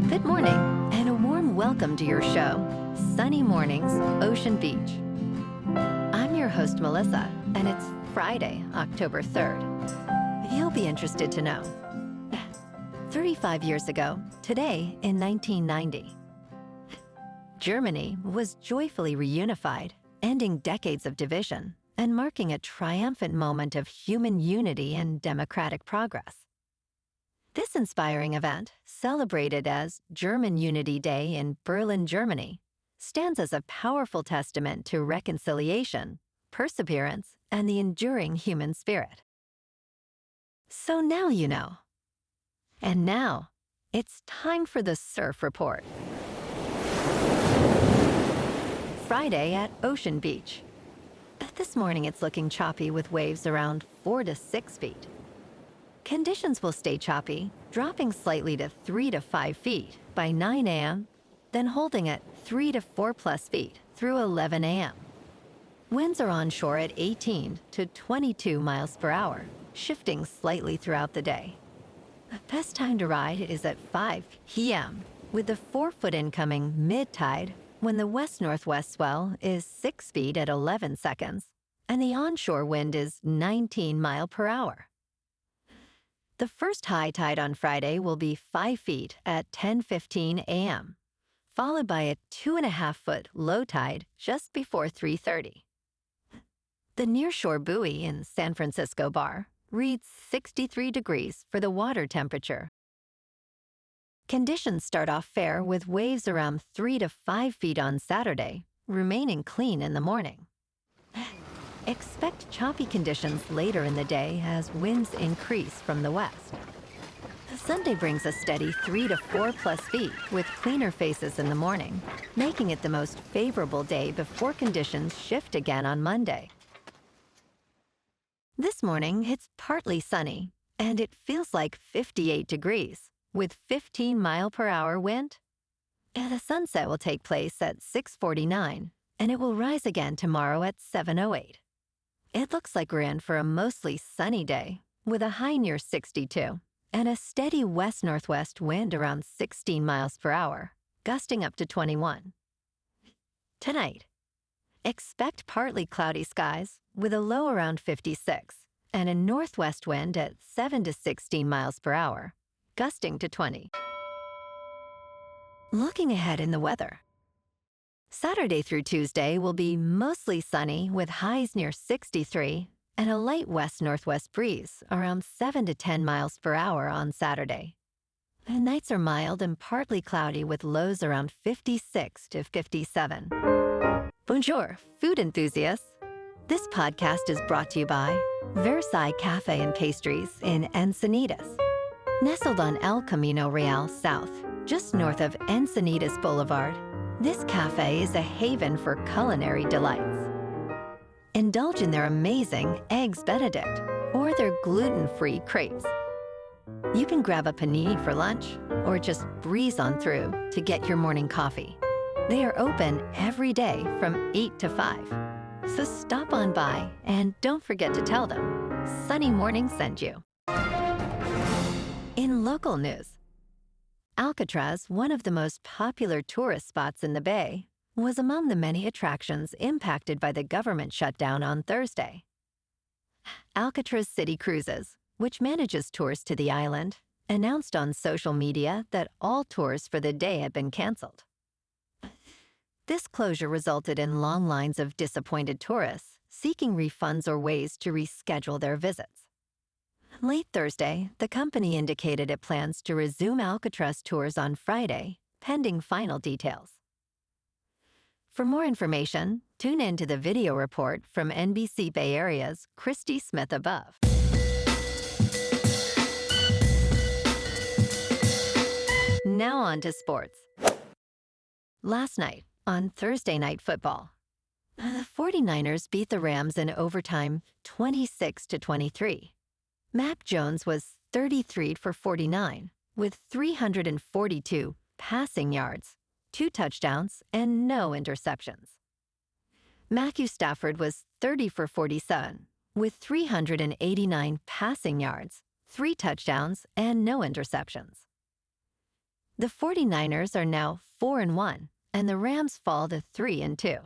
Good morning, and a warm welcome to your show, Sunny Mornings, Ocean Beach. I'm your host, Melissa, and it's Friday, October 3rd. You'll be interested to know. 35 years ago, today in 1990, Germany was joyfully reunified, ending decades of division and marking a triumphant moment of human unity and democratic progress. This inspiring event, celebrated as German Unity Day in Berlin, Germany, stands as a powerful testament to reconciliation, perseverance, and the enduring human spirit. So now you know. And now, it's time for the Surf Report. Friday at Ocean Beach. This morning it's looking choppy with waves around 4 to 6 feet. Conditions will stay choppy, dropping slightly to 3 to 5 feet by 9 a.m., then holding at 3 to 4 plus feet through 11 a.m. Winds are onshore at 18 to 22 miles per hour, shifting slightly throughout the day. The best time to ride is at 5 p.m., with the 4-foot incoming mid-tide when the west-northwest swell is 6 feet at 11 seconds, and the onshore wind is 19 miles per hour. The first high tide on Friday will be 5 feet at 10:15 a.m., followed by a 2.5-foot low tide just before 3:30. The nearshore buoy in San Francisco Bar reads 63 degrees for the water temperature. Conditions start off fair with waves around 3 to 5 feet on Saturday, remaining clean in the morning. Expect choppy conditions later in the day as winds increase from the west. Sunday brings a steady 3 to 4 plus feet with cleaner faces in the morning, making it the most favorable day before conditions shift again on Monday. This morning, it's partly sunny, and it feels like 58 degrees, with 15 mile per hour wind. The sunset will take place at 6:49, and it will rise again tomorrow at 7:08. It looks like we're in for a mostly sunny day, with a high near 62 and a steady west-northwest wind around 16 miles per hour, gusting up to 21. Tonight, expect partly cloudy skies with a low around 56 and a northwest wind at 7 to 16 miles per hour, gusting to 20. Looking ahead in the weather. Saturday through Tuesday will be mostly sunny with highs near 63 and a light west-northwest breeze around 7 to 10 miles per hour on Saturday. The nights are mild and partly cloudy with lows around 56 to 57. Bonjour, food enthusiasts. This podcast is brought to you by Versailles Cafe and Pastries in Encinitas. Nestled on El Camino Real South, just north of Encinitas Boulevard, this cafe is a haven for culinary delights. Indulge in their amazing Eggs Benedict or their gluten-free crepes. You can grab a panini for lunch or just breeze on through to get your morning coffee. They are open every day from 8 to 5. So stop on by and don't forget to tell them Sunny Morning sent you. In local news, Alcatraz, one of the most popular tourist spots in the Bay, was among the many attractions impacted by the government shutdown on Thursday. Alcatraz City Cruises, which manages tours to the island, announced on social media that all tours for the day had been canceled. This closure resulted in long lines of disappointed tourists seeking refunds or ways to reschedule their visits. Late Thursday, the company indicated it plans to resume Alcatraz tours on Friday, pending final details. For more information, tune in to the video report from NBC Bay Area's Christy Smith above. Now on to sports. Last night, on Thursday Night Football, the 49ers beat the Rams in overtime 26 to 23. Mac Jones was 33 for 49, with 342 passing yards, 2 touchdowns, and no interceptions. Matthew Stafford was 30 for 47, with 389 passing yards, 3 touchdowns, and no interceptions. The 49ers are now 4-1, and the Rams fall to 3-2.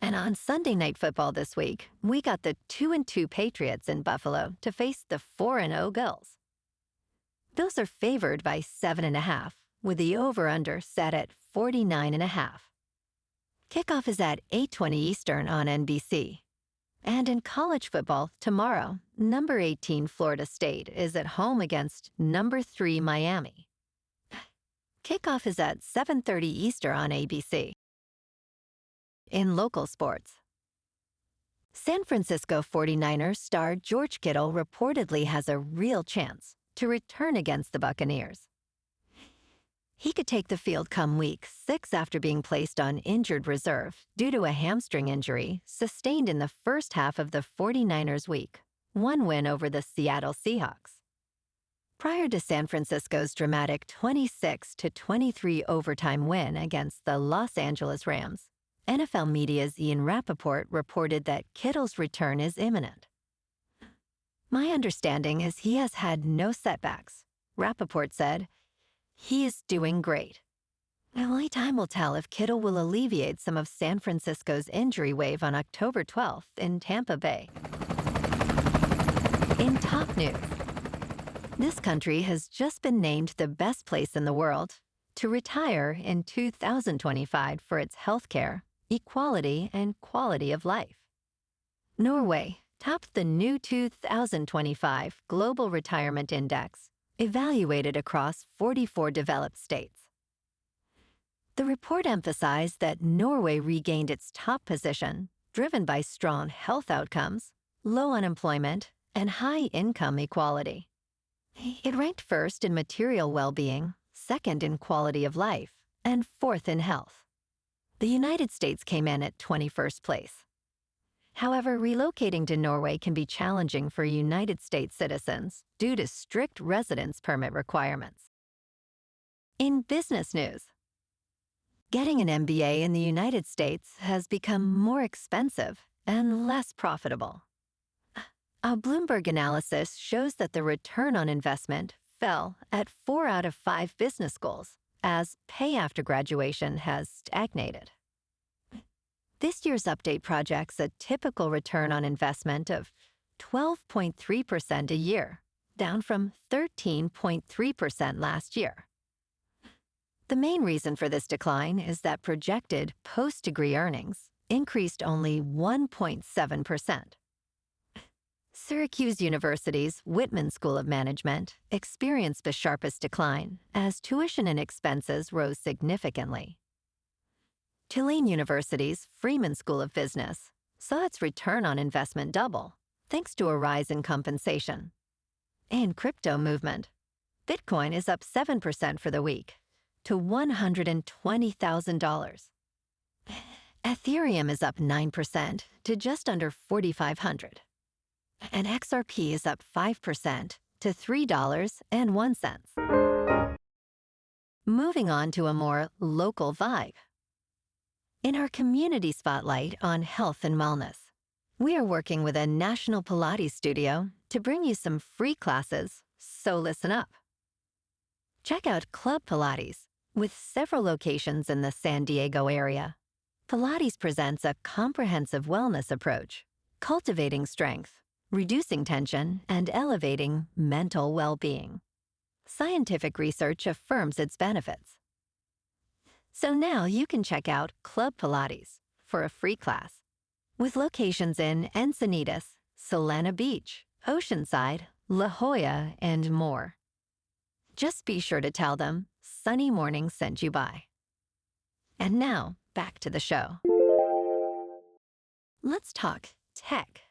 And on Sunday Night Football this week, we got the 2-2 Patriots in Buffalo to face the 4-0 Bills. Bills are favored by 7.5, with the over-under set at 49.5. Kickoff is at 8:20 Eastern on NBC. And in college football, tomorrow, number 18 Florida State is at home against number 3 Miami. Kickoff is at 7:30 Eastern on ABC. In local sports, San Francisco 49ers star George Kittle reportedly has a real chance to return against the Buccaneers. He could take the field come week 6 after being placed on injured reserve due to a hamstring injury sustained in the first half of the 49ers week, one win over the Seattle Seahawks. Prior to San Francisco's dramatic 26-23 overtime win against the Los Angeles Rams, NFL media's Ian Rappaport reported that Kittle's return is imminent. My understanding is he has had no setbacks. Rappaport said, "He is doing great." Only time will tell if Kittle will alleviate some of San Francisco's injury wave on October 12th in Tampa Bay. In top news, this country has just been named the best place in the world to retire in 2025 for its healthcare, equality, and quality of life. Norway topped the new 2025 Global Retirement Index, evaluated across 44 developed states. The report emphasized that Norway regained its top position, driven by strong health outcomes, low unemployment, and high income equality. It ranked first in material well-being, second in quality of life, and fourth in health. The United States came in at 21st place. However, relocating to Norway can be challenging for United States citizens due to strict residence permit requirements. In business news, getting an MBA in the United States has become more expensive and less profitable. A Bloomberg analysis shows that the return on investment fell at 4 out of 5 business schools, as pay after graduation has stagnated. This year's update projects a typical return on investment of 12.3% a year, down from 13.3% last year. The main reason for this decline is that projected post-degree earnings increased only 1.7%. Syracuse University's Whitman School of Management experienced the sharpest decline as tuition and expenses rose significantly. Tulane University's Freeman School of Business saw its return on investment double, thanks to a rise in compensation. In crypto movement, Bitcoin is up 7% for the week to $120,000. Ethereum is up 9% to just under $4,500. And XRP is up 5% to $3.01. Moving on to a more local vibe. In our community spotlight on health and wellness, we are working with a national Pilates studio to bring you some free classes, so listen up. Check out Club Pilates, with several locations in the San Diego area. Pilates presents a comprehensive wellness approach, cultivating strength, reducing tension, and elevating mental well-being. Scientific research affirms its benefits. So now you can check out Club Pilates for a free class, with locations in Encinitas, Solana Beach, Oceanside, La Jolla, and more. Just be sure to tell them Sunny Morning sent you by. And now, back to the show. Let's talk tech.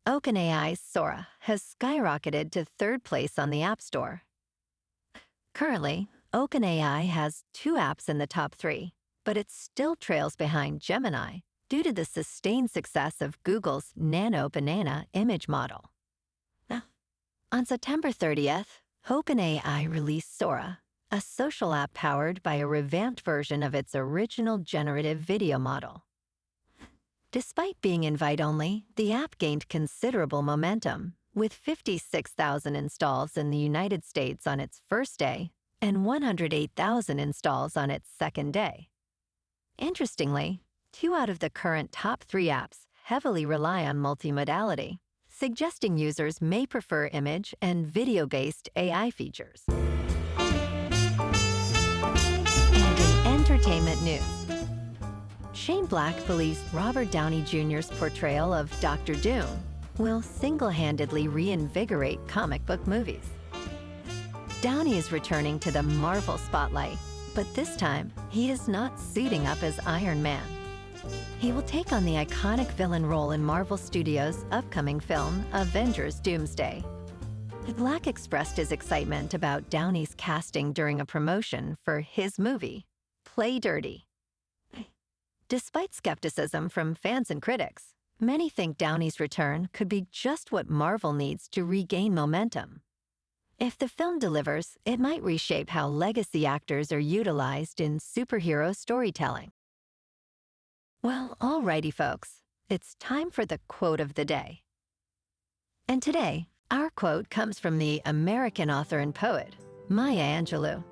OpenAI's Sora has skyrocketed to 3rd place on the App Store. Currently, OpenAI has 2 apps in the top 3, but it still trails behind Gemini due to the sustained success of Google's Nano Banana image model. On September 30th, OpenAI released Sora, a social app powered by a revamped version of its original generative video model. Despite being invite-only, the app gained considerable momentum, with 56,000 installs in the United States on its first day and 108,000 installs on its second day. Interestingly, 2 out of the current top 3 apps heavily rely on multimodality, suggesting users may prefer image and video-based AI features. And in entertainment news, Shane Black believes Robert Downey Jr.'s portrayal of Dr. Doom will single-handedly reinvigorate comic book movies. Downey is returning to the Marvel spotlight, but this time he is not suiting up as Iron Man. He will take on the iconic villain role in Marvel Studios' upcoming film, Avengers: Doomsday. Black expressed his excitement about Downey's casting during a promotion for his movie, Play Dirty. Despite skepticism from fans and critics, many think Downey's return could be just what Marvel needs to regain momentum. If the film delivers, it might reshape how legacy actors are utilized in superhero storytelling. Well, alrighty, folks, it's time for the quote of the day. And today, our quote comes from the American author and poet, Maya Angelou.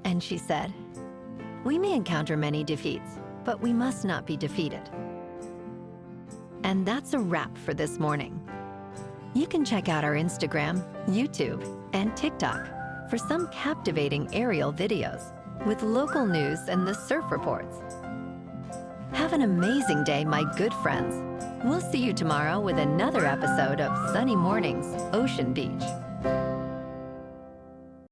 And she said, "We may encounter many defeats, but we must not be defeated." And that's a wrap for this morning. You can check out our Instagram, YouTube, and TikTok for some captivating aerial videos with local news and the surf reports. Have an amazing day, my good friends. We'll see you tomorrow with another episode of Sunny Mornings, Ocean Beach.